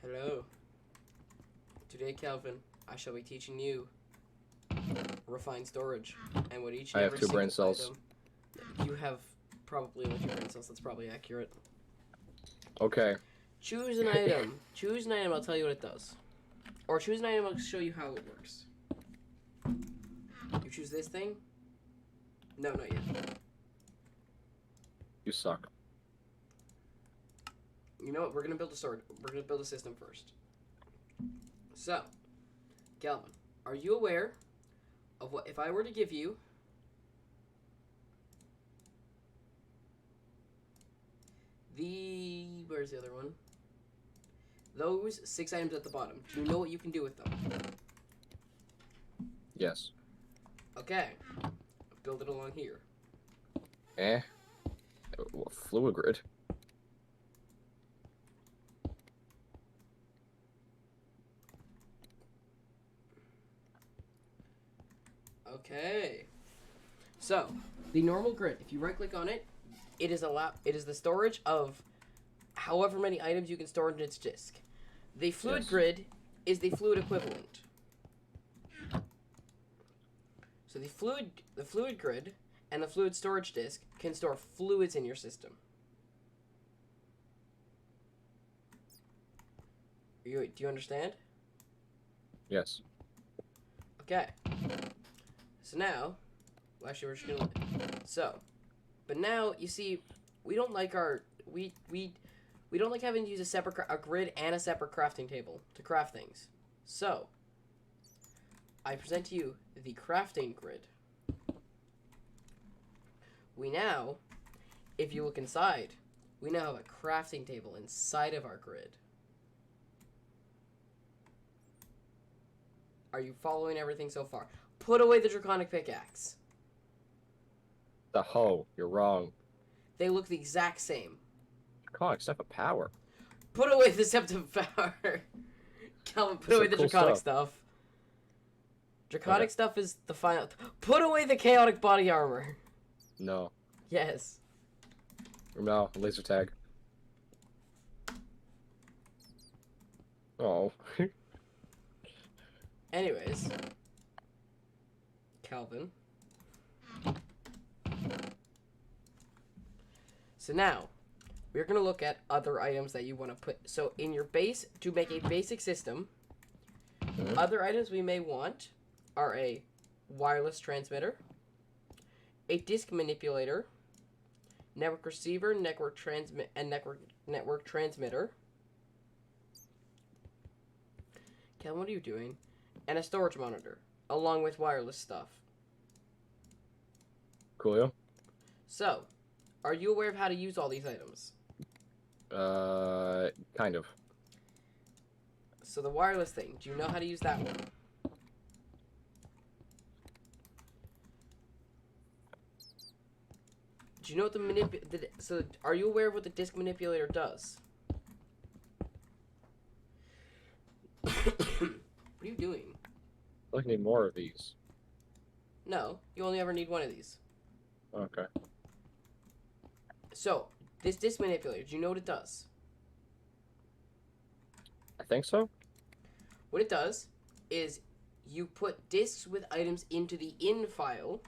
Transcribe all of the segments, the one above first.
Hello. Today, Calvin, I shall be teaching you refined storage and what each I and have every two single brain cells. item. You have probably only two brain cells. That's probably accurate. Okay. Choose an item. Choose an item. I'll tell you what it does. Or choose an item. I'll show you how it works. You choose this thing. No, not yet. You suck. You know what? We're gonna build a sword. We're gonna build a system first. So, Calvin, are you aware of what if I were to give you where's the other one? Those 6 items at the bottom. Do you know what you can do with them? Yes. Okay. Build it along here. Fluid grid. Okay. So, the normal grid, if you right click on it, it is the storage of however many items you can store in its disk. The fluid grid is the fluid equivalent. So the fluid grid and the fluid storage disk can store fluids in your system. Do you understand? Yes. Okay. So now, well, actually, we're just gonna. But now you see, we don't like we don't like having to use a separate a grid and a separate crafting table to craft things. So, I present to you the crafting grid. We now, if you look inside, we now have a crafting table inside of our grid. Are you following everything so far? Put away the draconic pickaxe. The hoe. You're wrong. They look the exact same. God, except for power. Put away the Septum Power. Calvin, put away the cool draconic stuff. Draconic stuff is the final. Put away the chaotic body armor. No. Yes. No. Laser tag. Oh. Anyways. Calvin. So now, we're going to look at other items that you want to put. So in your base, to make a basic system, other items we may want are a wireless transmitter, a disk manipulator, network receiver, network transmitter. Ken, what are you doing? And a storage monitor, along with wireless stuff. Coolio. So, are you aware of how to use all these items? Kind of. So the wireless thing, do you know how to use that one? Do you know what so are you aware of what the disk manipulator does? What are you doing? I need more of these. No, you only ever need one of these. Okay. So, this disk manipulator, do you know what it does? I think so. What it does is you put disks with items into the in file,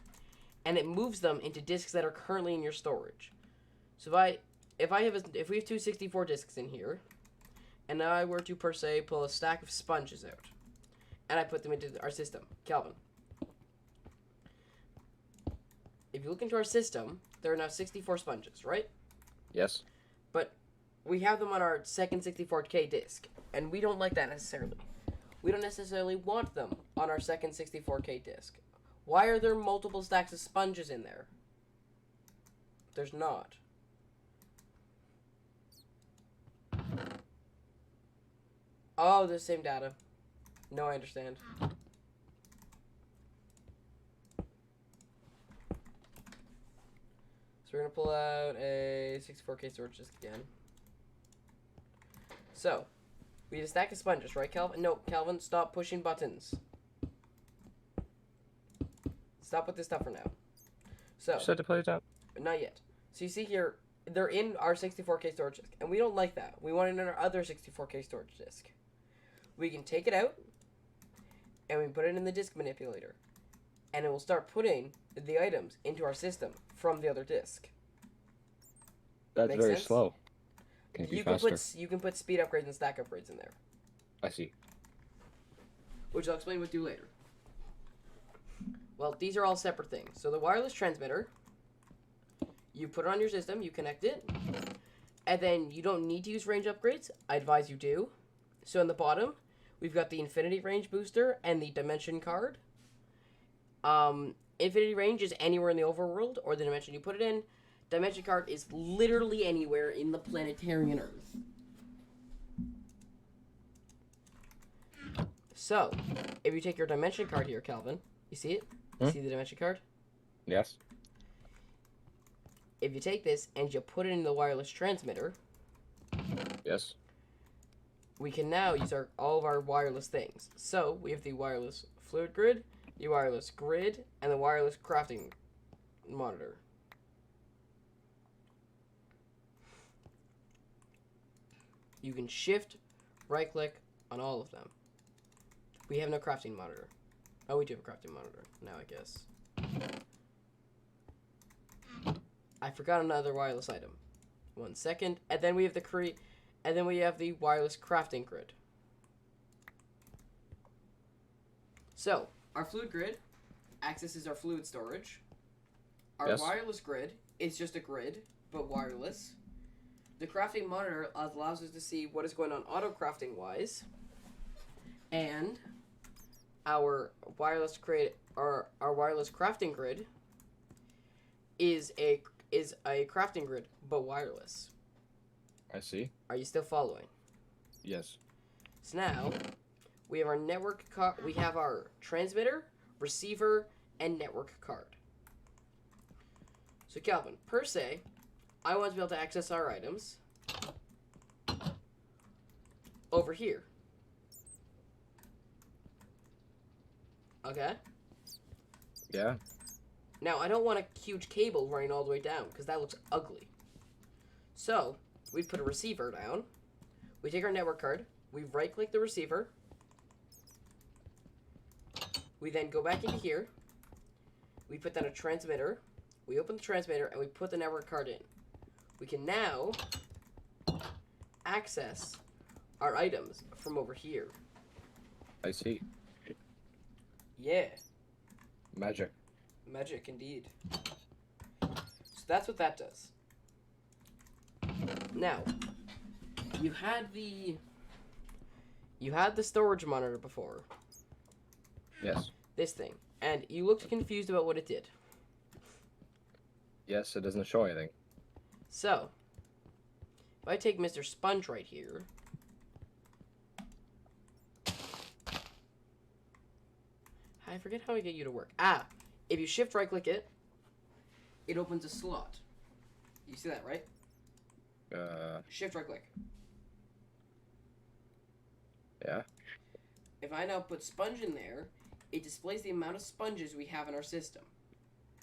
and it moves them into disks that are currently in your storage. So if we have 264 disks in here, and I were to per se pull a stack of sponges out, and I put them into our system, Calvin. If you look into our system, there are now 64 sponges, right? Yes. But we have them on our second 64K disk, and we don't like that necessarily. We don't necessarily want them on our second 64K disk. Why are there multiple stacks of sponges in there? There's not. Oh, the same data. No, I understand. So we're going to pull out a 64K storage disk again. So, we need a stack of sponges, right, Calvin? No, Calvin, stop pushing buttons. Stop with this stuff for now. So, You said to play it out. not yet. So you see here, they're in our 64K storage disk, and we don't like that. We want it in our other 64K storage disk. We can take it out, and we put it in the disk manipulator, and it will start putting the items into our system from the other disk. That's Makes very sense? slow. Can it be faster? You can put speed upgrades and stack upgrades in there, I see. which I'll explain what to do later. Well, these are all separate things. So the wireless transmitter, you put it on your system, you connect it, and then you don't need to use range upgrades. I advise you do. So in the bottom, we've got the infinity range booster and the dimension card. Infinity range is anywhere in the overworld or the dimension you put it in. Dimension card is literally anywhere in the planetarian Earth. So, if you take your dimension card here, Calvin, you see it? You see the dimension card? Yes. If you take this and you put it in the wireless transmitter, Yes. we can now use all of our wireless things. So, we have the wireless fluid grid, the wireless grid, and the wireless crafting monitor. You can shift, right click on all of them. We have no crafting monitor. Oh, we do have a crafting monitor now, I guess. I forgot another wireless item. 1 second. And then we have the wireless crafting grid. So, our fluid grid accesses our fluid storage. Our Yes. wireless grid is just a grid, but wireless. The crafting monitor allows us to see what is going on auto-crafting wise. And our wireless crafting grid is a crafting grid, but wireless. I see. Are you still following? Yes. So now we have our we have our transmitter, receiver, and network card. So Calvin, per se, I want to be able to access our items over here. Okay? Yeah. Now, I don't want a huge cable running all the way down, because that looks ugly. So, we put a receiver down. We take our network card. We right-click the receiver. We then go back into here. We put down a transmitter. We open the transmitter, and we put the network card in. We can now access our items from over here. I see. Yeah. Magic. Magic, indeed. So that's what that does. Now, you had the storage monitor before. Yes. This thing. And you looked confused about what it did. Yes, it doesn't show anything. So, if I take Mr. Sponge right here, I forget how I get you to work. If you shift right click it, it opens a slot. You see that, right? Shift right click. Yeah. If I now put sponge in there, it displays the amount of sponges we have in our system.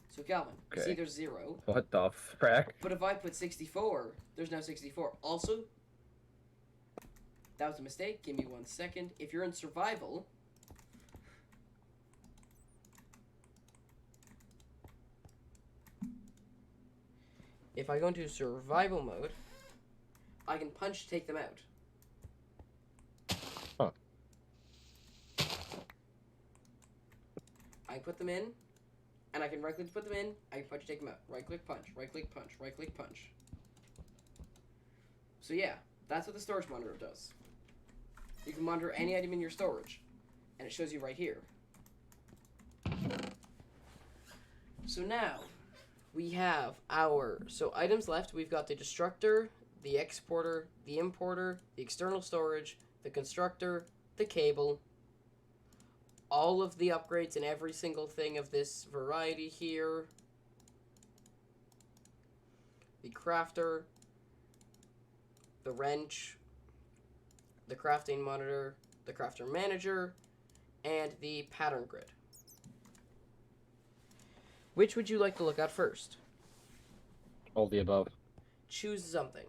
So Calvin, Okay. see there's 0. What the frack? But if I put 64, there's now 64. Also, that was a mistake. Give me 1 second. If you're in survival, if I go into survival mode, I can punch to take them out. Huh. I put them in, and I can right click to put them in, I can punch to take them out. Right click, punch, right click, punch, right click, punch. So yeah, that's what the storage monitor does. You can monitor any item in your storage, and it shows you right here. So now, we have items left. We've got the destructor, the exporter, the importer, the external storage, the constructor, the cable, all of the upgrades in every single thing of this variety here, the crafter, the wrench, the crafting monitor, the crafter manager, and the pattern grid. Which would you like to look at first? All the above. Choose something.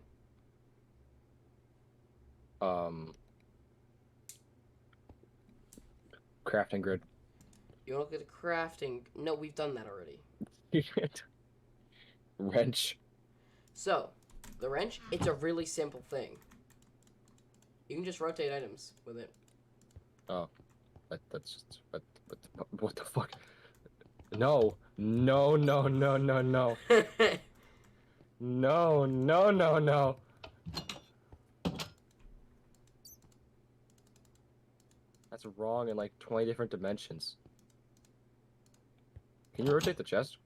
Crafting grid. You want to look at the crafting? No, we've done that already. Wrench. So, the wrench, it's a really simple thing. You can just rotate items with it. Oh, that's just what the fuck? No, no, no, no, no, no, no, no, no, no. That's wrong in like 20 different dimensions. Can you rotate the chest?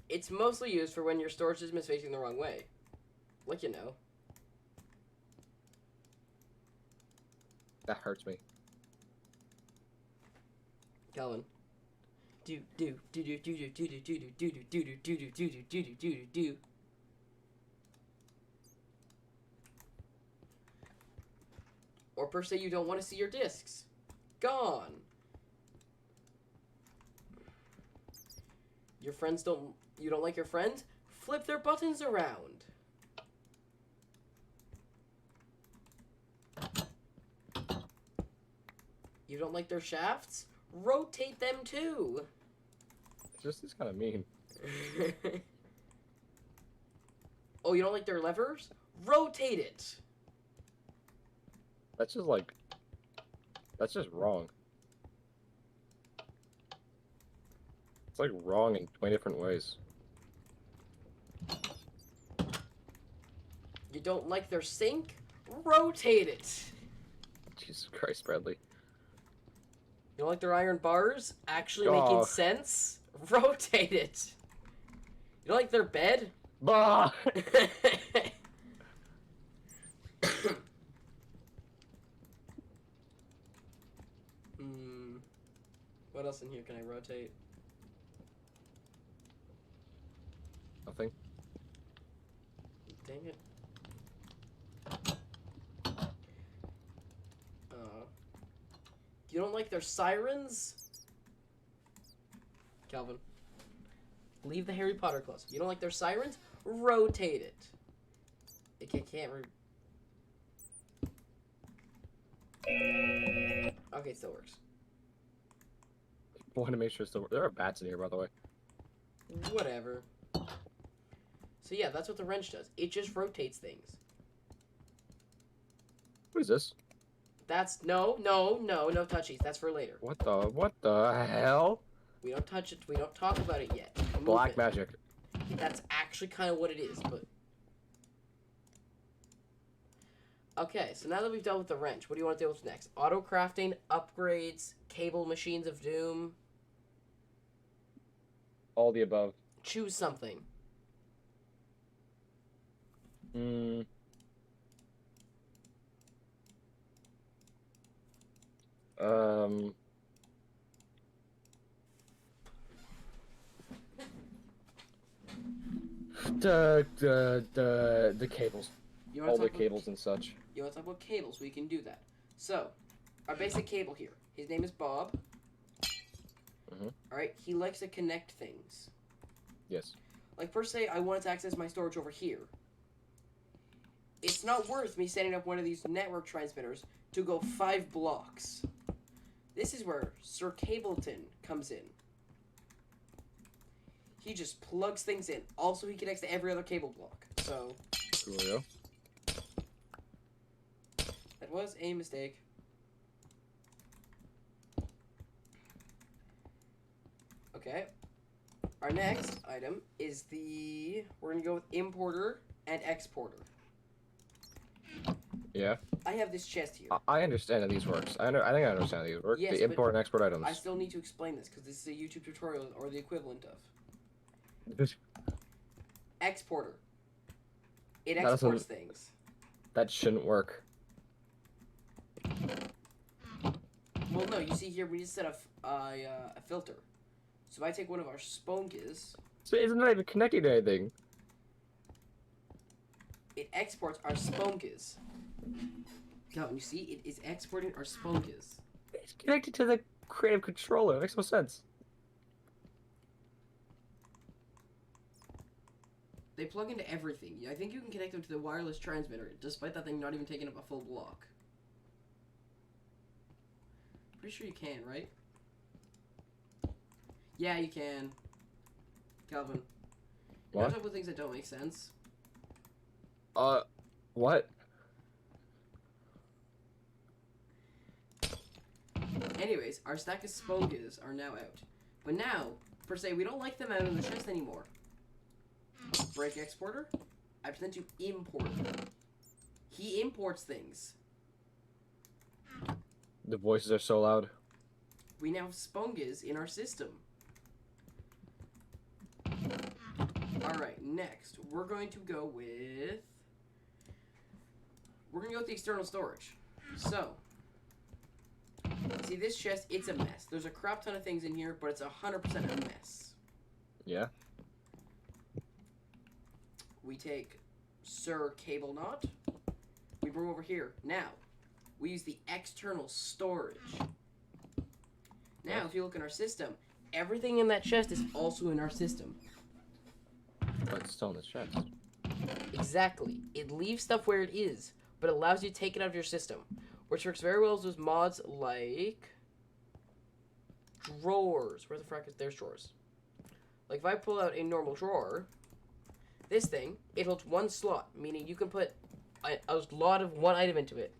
It's mostly used for when your storage system is facing the wrong way. Like you know. That hurts me. Calvin. Do do do do do do do do do do do do do do do do do do do. Or per se, you don't want to see your discs. Gone. Your friends don't. You don't like your friends? Flip their buttons around. You don't like their shafts? Rotate them too. This is kind of mean. Oh, you don't like their levers? Rotate it. That's just like. That's just wrong. It's like wrong in 20 different ways. You don't like their sink? Rotate it. Jesus Christ, Bradley. You don't like their iron bars? Actually making sense? Rotate it. You don't like their bed? Bah! What else in here can I rotate? Nothing. Dang it. You don't like their sirens? Calvin. Leave the Harry Potter close. You don't like their sirens? Rotate it. It can't Okay, it still works. I want to make sure it's still. There are bats in here, by the way. Whatever. So yeah, that's what the wrench does. It just rotates things. What is this? That's no touchies. That's for later. What the hell? We don't touch it. We don't talk about it yet. Black magic. That's actually kind of what it is, but... Okay, so now that we've dealt with the wrench, what do you want to deal with next? Auto crafting, upgrades, cable machines of doom. All the above. Choose something. The cables. All the cables and such. You want to talk about cables? We can do that. So, our basic cable here. His name is Bob. Alright, he likes to connect things. Yes. Like, per se, I wanted to access my storage over here. It's not worth me setting up one of these network transmitters to go 5 blocks. This is where Sir Cableton comes in. He just plugs things in. Also, he connects to every other cable block. So... Coolio. That was a mistake. Okay. Our next item is the... We're going to go with importer and exporter. Yeah. I have this chest here. I understand how these works. I think I understand how these work. Yes, the import and export items. I still need to explain this because this is a YouTube tutorial or the equivalent of. Exporter. It exports things. That shouldn't work. Well, no. You see here, we just set a filter. So if I take one of our spunkers... So it's not even connected to anything. It exports our spunkers. Calvin, you see? It is exporting our spunkers. It's connected to the creative controller. It makes no sense. They plug into everything. I think you can connect them to the wireless transmitter, despite that thing not even taking up a full block. Pretty sure you can, right? Yeah, you can. Calvin. You know, What? talk about things that don't make sense. What? Anyways, our stack of sponges are now out. But now, per se, we don't like them out of the chest anymore. Break exporter. I present to importer. He imports things. The voices are so loud. We now have sponges in our system. Alright, next, we're going to go with... We're going to go with the external storage. So, see this chest, it's a mess. There's a crap ton of things in here, but it's 100% a mess. Yeah? We take Sir Cable Knot. We bring over here. Now, we use the external storage. Now, if you look in our system, everything in that chest is also in our system. But it's still in the chest. Exactly. It leaves stuff where it is, but allows you to take it out of your system. Which works very well with mods like... drawers. Where the frack is... There's drawers. Like, if I pull out a normal drawer, this thing, it holds one slot, meaning you can put a lot of one item into it.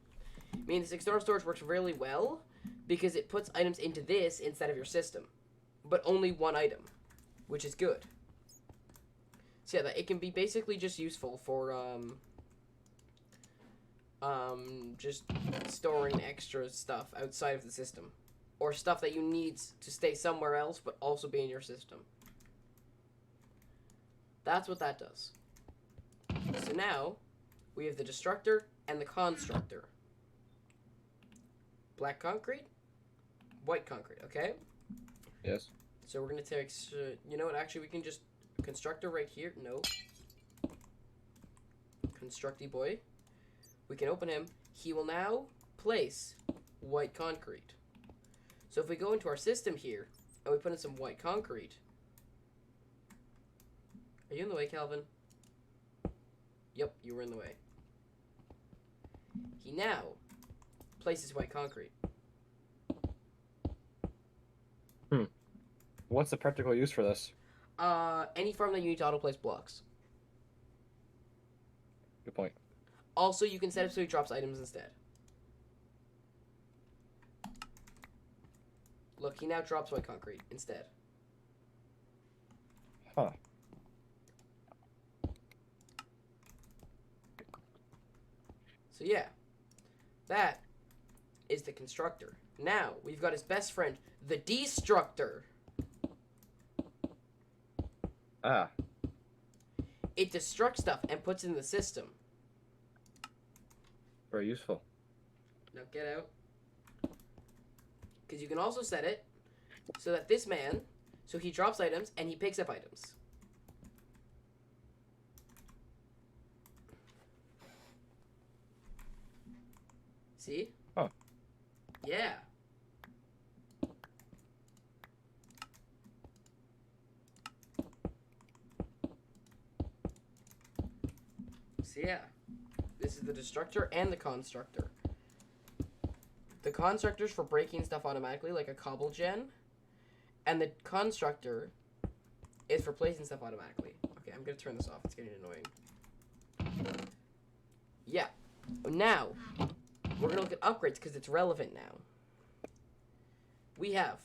Meaning this external storage works really well, because it puts items into this instead of your system. But only one item, which is good. So yeah, that it can be basically just useful for just storing extra stuff outside of the system, or stuff that you need to stay somewhere else but also be in your system. That's what that does. So now we have the destructor and the constructor. Black concrete, white concrete. Okay. Yes. So we're gonna take. You know what? Actually, we can just. Constructor right here. No. Constructy boy. We can open him. He will now place white concrete. So if we go into our system here and we put in some white concrete. Are you in the way, Calvin? Yep, you were in the way. He now places white concrete. What's the practical use for this? Any farm that you need to auto-place blocks. Good point. Also, you can set it so he drops items instead. Look, he now drops white concrete instead. Huh. So yeah, that is the constructor. Now, we've got his best friend, the destructor. Ah. It destructs stuff and puts it in the system. Very useful. Now get out. Because you can also set it so that this man, so he drops items and he picks up items. See? Huh. Yeah. So yeah, this is the destructor and the constructor. The constructor's for breaking stuff automatically, like a cobble gen, and the constructor is for placing stuff automatically. Okay, I'm gonna turn this off. It's getting annoying. Yeah. Now, we're gonna look at upgrades because it's relevant now. We have.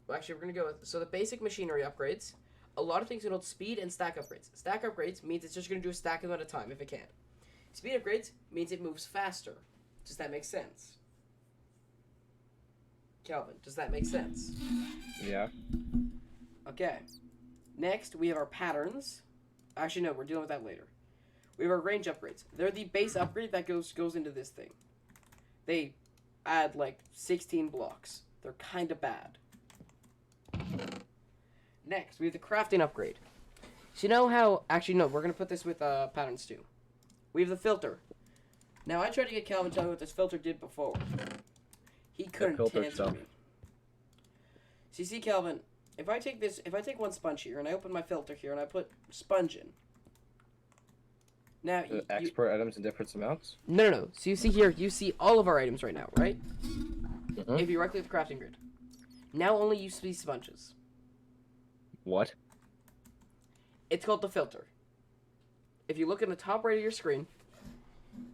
Well, actually, we're gonna go with the basic machinery upgrades. A lot of things can hold speed and stack upgrades. Stack upgrades means it's just going to do a stack amount of time if it can. Speed upgrades means it moves faster. Does that make sense? Calvin, does that make sense? Yeah. Okay. Next, we have our patterns. Actually, no, we're dealing with that later. We have our range upgrades. They're the base upgrade that goes into this thing. They add like 16 blocks. They're kind of bad. Next, we have the crafting upgrade. So you know how... Actually, no, we're going to put this with patterns too. We have the filter. Now, I tried to get Calvin to tell me what this filter did before. He couldn't filter answer stuff. me. So you see, Calvin, if I take one sponge here and I open my filter here and I put sponge in. Now Export items in different amounts. no. So you see here, you see all of our items right now, right? Mhm. If you right click the crafting grid. Now only you see sponges. What? It's called the filter. If you look in the top right of your screen,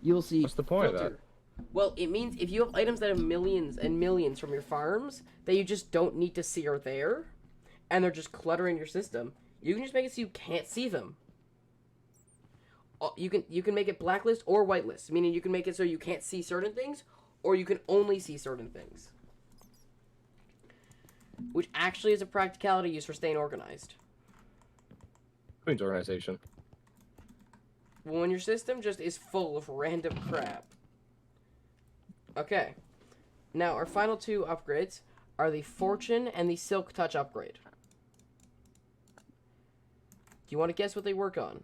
you will see What's the point filter. of that? Well, it means if you have items that have millions and millions from your farms that you just don't need to see are there, and they're just cluttering your system, you can just make it so you can't see them. You can make it blacklist or whitelist, meaning you can make it so you can't see certain things, or you can only see certain things. Which actually is a practicality used for staying organized. Queen's organization. When your system just is full of random crap. Okay. Now, our final two upgrades are the Fortune and the Silk Touch upgrade. Do you want to guess what they work on?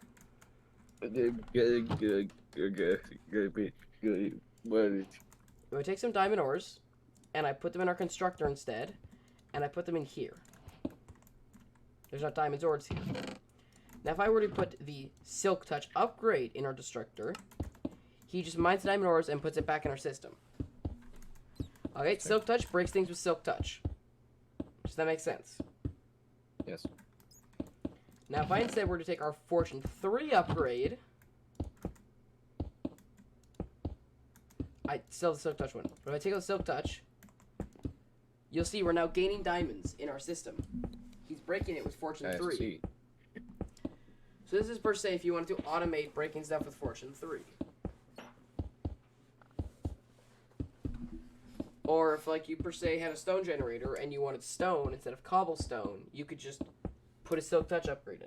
What? I take some diamond ores, and I put them in our constructor instead, and I put them in here. There's not diamonds ores here. Now, if I were to put the Silk Touch upgrade in our destructor, he just mines the diamond ores and puts it back in our system. Okay, Silk Touch breaks things with Silk Touch. Does that make sense? Yes. Now, if I instead were to take our Fortune 3 upgrade, I still have the Silk Touch one. But if I take out the Silk Touch, you'll see we're now gaining diamonds in our system. He's breaking it with Fortune 3. See. So this is per se if you want to automate breaking stuff with Fortune 3. Or if like you per se had a stone generator and you wanted stone instead of cobblestone, you could just put a Silk Touch upgrade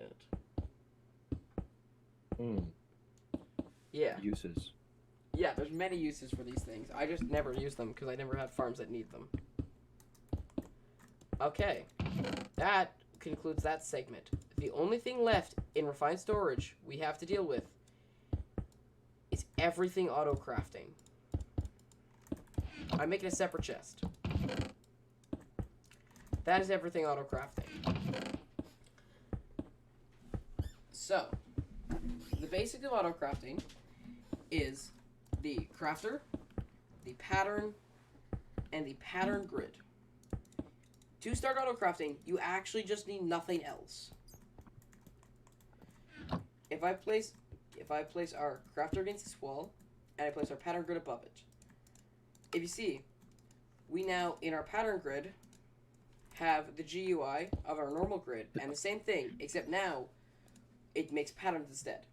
in it. Yeah. Uses. Yeah, there's many uses for these things. I just never use them because I never had farms that need them. Okay. That concludes that segment. The only thing left in refined storage we have to deal with is everything auto-crafting. I'm making a separate chest. That is everything auto-crafting. So, the basics of auto-crafting is the crafter, the pattern, and the pattern grid. To start auto-crafting, you actually just need nothing else. If I place our crafter against this wall, and I place our pattern grid above it, if you see, we now, in our pattern grid, have the GUI of our normal grid, and the same thing, except now, it makes patterns instead.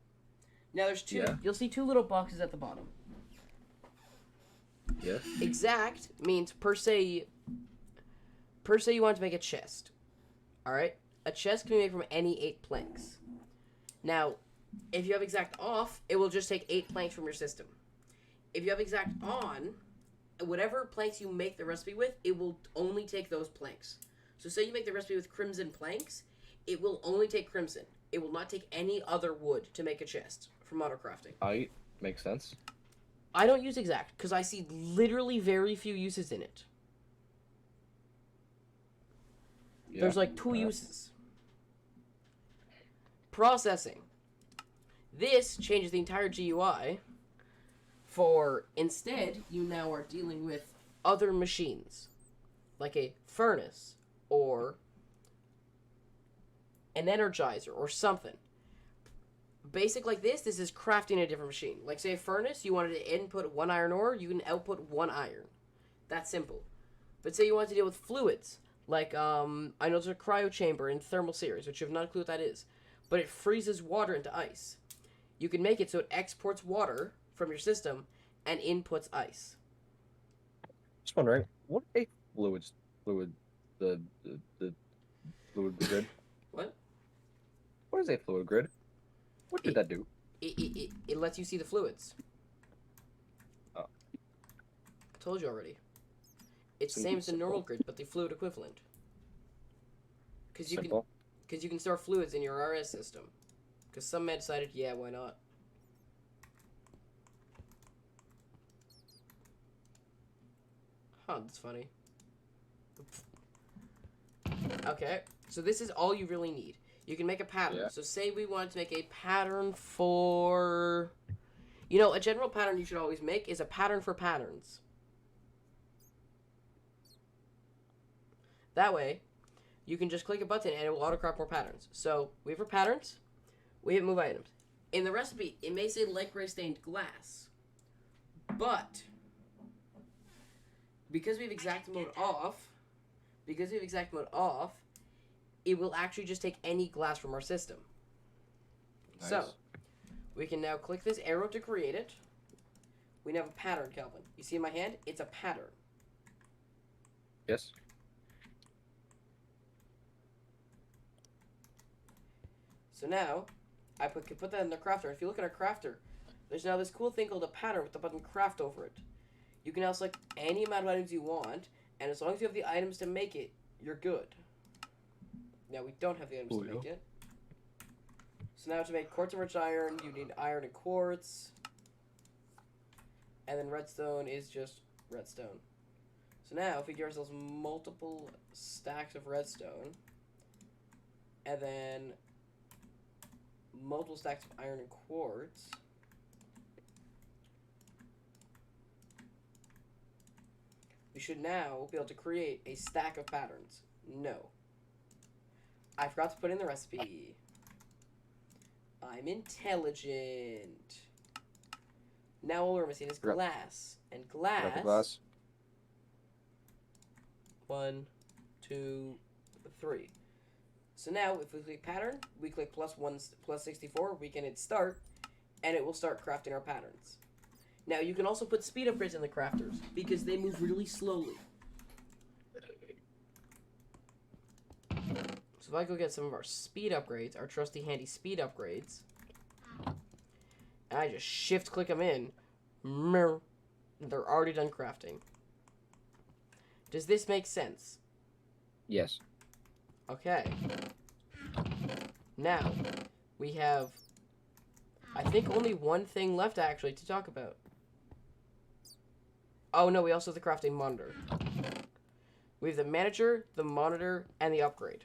Now there's two, you'll see two little boxes at the bottom. Yes. Exact means per se you want to make a chest. Alright? A chest can be made from any 8 planks. Now, if you have exact off, it will just take 8 planks from your system. If you have exact on, whatever planks you make the recipe with, it will only take those planks. So say you make the recipe with crimson planks, it will only take crimson. It will not take any other wood to make a chest from autocrafting. Makes sense. I don't use exact because I see literally very few uses in it. Yeah. There's like 2 uses. Processing. This changes the entire GUI for instead you now are dealing with other machines like a furnace or an energizer or something. Basic like this is crafting a different machine. Like say a furnace, you wanted to input 1 iron ore, you can output 1 iron. That's simple. But say you want to deal with fluids, like I know there's a cryo chamber in thermal series, which you have not a clue what that is, but it freezes water into ice. You can make it so it exports water from your system and inputs ice. Just wondering, what a fluid the fluid grid? What? What is a fluid grid? What did that do? It lets you see the fluids. Oh. I told you already. It's the same as the normal grid, but the fluid equivalent. Because you can store fluids in your RS system. Because some man decided, yeah, why not? Huh, that's funny. Okay, so this is all you really need. You can make a pattern. Yeah. So say we wanted to make a pattern for... You know, a general pattern you should always make is a pattern for patterns. That way, you can just click a button and it will autocrop more patterns. So, we have our patterns, we hit move items. In the recipe, it may say light gray stained glass, but because we have exact mode off, it will actually just take any glass from our system. Nice. So, we can now click this arrow to create it. We now have a pattern, Calvin. You see in my hand? It's a pattern. Yes. So now, I can put that in the crafter. If you look at our crafter, there's now this cool thing called a pattern with the button craft over it. You can now select any amount of items you want, and as long as you have the items to make it, you're good. Now, we don't have the items to make it. So now to make quartz and rich iron, you need iron and quartz. And then redstone is just redstone. So now, if we give ourselves multiple stacks of redstone, and then multiple stacks of iron and quartz, we should now be able to create a stack of patterns. No. I forgot to put in the recipe. I'm intelligent. Now all we're missing is glass. And glass... 1, 2, 3. So now, if we click pattern, we click plus 64, we can hit start, and it will start crafting our patterns. Now, you can also put speed upgrades in the crafters, because they move really slowly. So if I go get some of our speed upgrades, our trusty handy speed upgrades, and I just shift click them in, they're already done crafting. Does this make sense? Yes. Okay. Now, we have, I think, only one thing left, actually, to talk about. Oh, no, we also have the crafting monitor. We have the manager, the monitor, and the upgrade.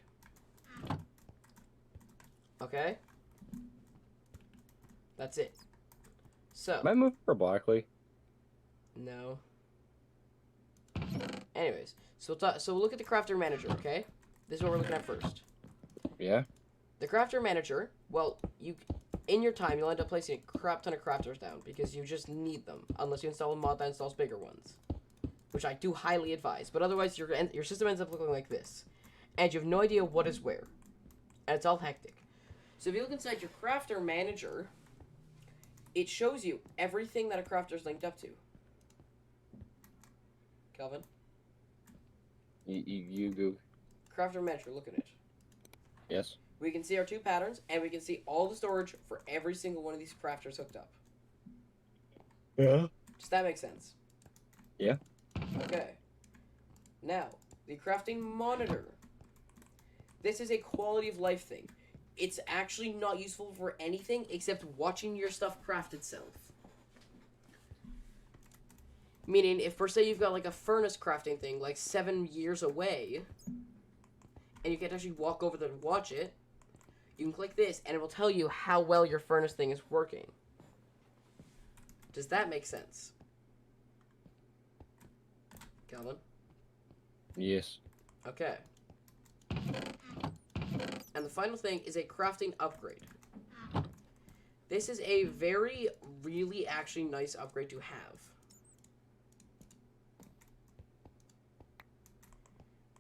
Okay? That's it. So. Am I moving for broccoli? No. Anyways, so we'll look at the crafter manager, okay? This is what we're looking at first. Yeah. The crafter manager, well, in your time, you'll end up placing a crap ton of crafters down because you just need them, unless you install a mod that installs bigger ones, which I do highly advise. But otherwise, your system ends up looking like this, and you have no idea what is where, and it's all hectic. So if you look inside your crafter manager, it shows you everything that a crafter is linked up to. Calvin? You go. Crafter manager, look at it. Yes. We can see our 2 patterns, and we can see all the storage for every single one of these crafters hooked up. Yeah. Does that make sense? Yeah. Okay. Now, the crafting monitor. This is a quality of life thing. It's actually not useful for anything except watching your stuff craft itself. Meaning, if per se you've got like a furnace crafting thing like 7 years away, and you can't actually walk over there and watch it, you can click this and it will tell you how well your furnace thing is working. Does that make sense? Calvin? Yes. Okay. And the final thing is a crafting upgrade. This is a really actually nice upgrade to have.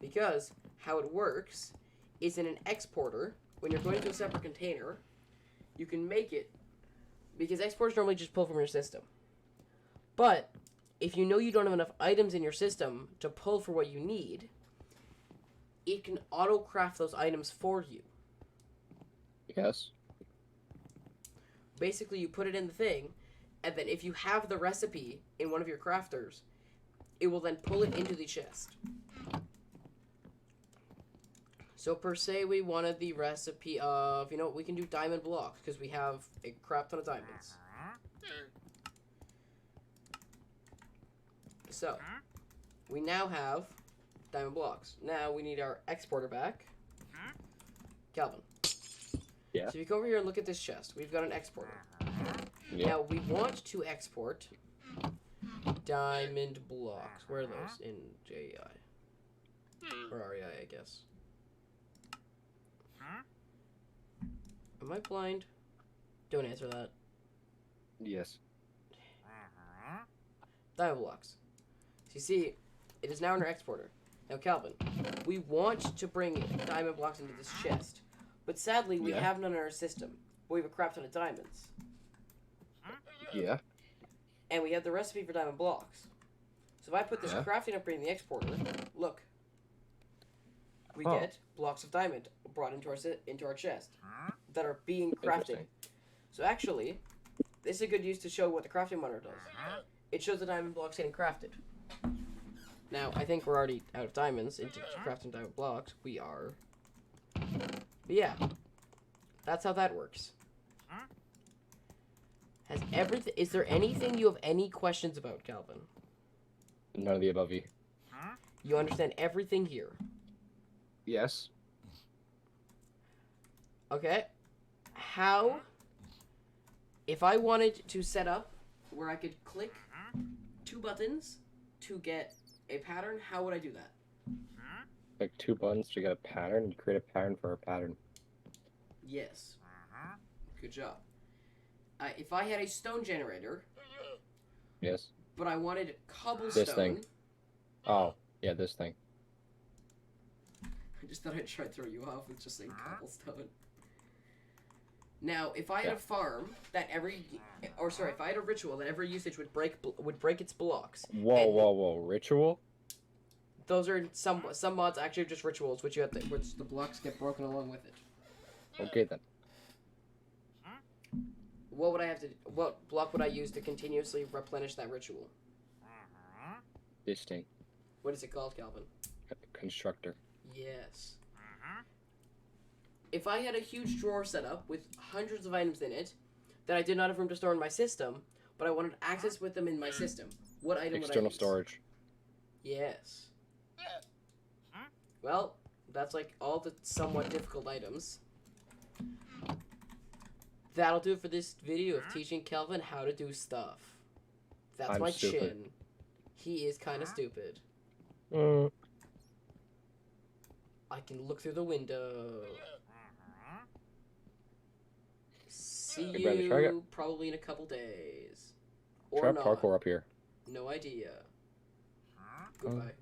Because how it works is in an exporter, when you're going to a separate container, you can make it, because exporters normally just pull from your system. But if you know you don't have enough items in your system to pull for what you need, it can auto-craft those items for you. Yes. Basically, you put it in the thing, and then if you have the recipe in one of your crafters, it will then pull it into the chest. So per se, we wanted the recipe of, you know, we can do diamond blocks, because we have a crap ton of diamonds. So, we now have diamond blocks. Now we need our exporter back. Calvin. Yeah. So if you come over here and look at this chest, we've got an exporter. Yeah. Now we want to export diamond blocks. Where are those? In JI. Or REI, I guess. Am I blind? Don't answer that. Yes. Diamond blocks. So you see, it is now in our exporter. Now, Calvin, we want to bring diamond blocks into this chest, but sadly, we have none in our system. But we have a crap ton of diamonds. Yeah. And we have the recipe for diamond blocks. So if I put this crafting upgrade in the exporter, look. We get blocks of diamond brought into our chest that are being crafted. So actually, this is a good use to show what the crafting monitor does. It shows the diamond blocks getting crafted. Now, I think we're already out of diamonds into crafting diamond blocks. We are. But yeah, that's how that works. Is there anything you have any questions about, Calvin? None of the above. You understand everything here. Yes. Okay. How, if I wanted to set up where I could click 2 buttons to get a pattern, how would I do that? Like 2 buttons to get a pattern and create a pattern for a pattern. Yes. Good job. If I had a stone generator. Yes. But I wanted cobblestone. This thing. Oh, yeah, this thing. I just thought I'd try to throw you off with just saying cobblestone. Now, if I had a farm that if I had a ritual that every usage would break its blocks. Whoa! Ritual? Those are some mods actually are just rituals, which the blocks get broken along with it. Okay then. What block would I use to continuously replenish that ritual? This thing. What is it called, Calvin? Constructor. Yes. If I had a huge drawer set up with hundreds of items in it that I did not have room to store in my system, but I wanted access with them in my system, what item would I use? External storage. Yes. Well, that's like all the somewhat difficult items. That'll do it for this video of teaching Kelvin how to do stuff. That's my stupid. chin. He is kind of stupid. I can look through the window. See you probably in a couple days. Or try not. parkour up here. No idea. Goodbye.